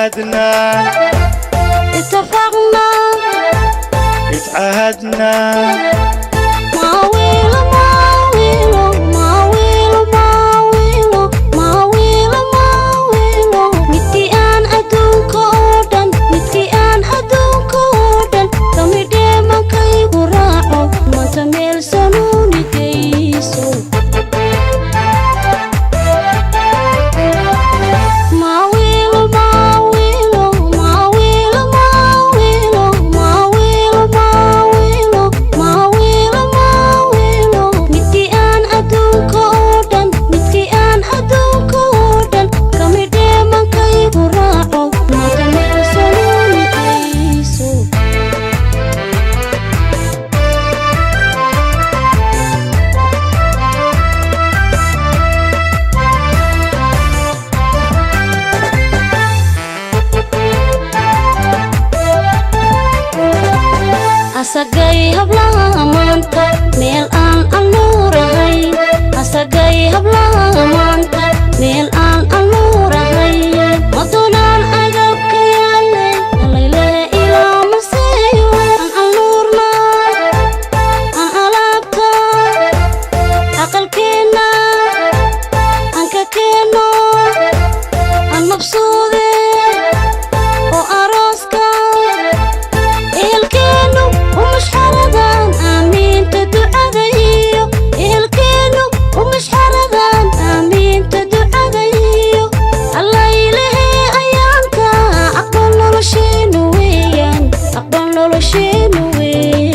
اتعاهدنا اتفقنا اتعاهدنا ماويلو ماويلو ماويلو ماويلو ماويلو ماويلو midkii aan adduunka oo dhan midkii aan adduunka oo dhan kamidhee mankaygu raaco maanta meel sanuuni geyso mاويلو ماويلو ماويلو ماويلو ماويلو ماويلو ماويلو ماويلو midkii aan adduunka oo dhan midkii aan adduunka oo dhan kamidhee mankaygu raaco maanta meel sanuuni geyso asagay hablaha maanta meel aan anuurahay asagay hablaha maanta meel aan anuurahay madunaan agabka yaale alaylee ilaa maseeyo aan anuurna aan alaabta aqalkeenna aan ka keenno aan mabsuude oo arooska ehelkeenu ومش حردان آمين تدعى إلكينو ومش حردان آمين تدعى الله إلهي أيامك أقبل له شينو ويان أقبل له شينو ويان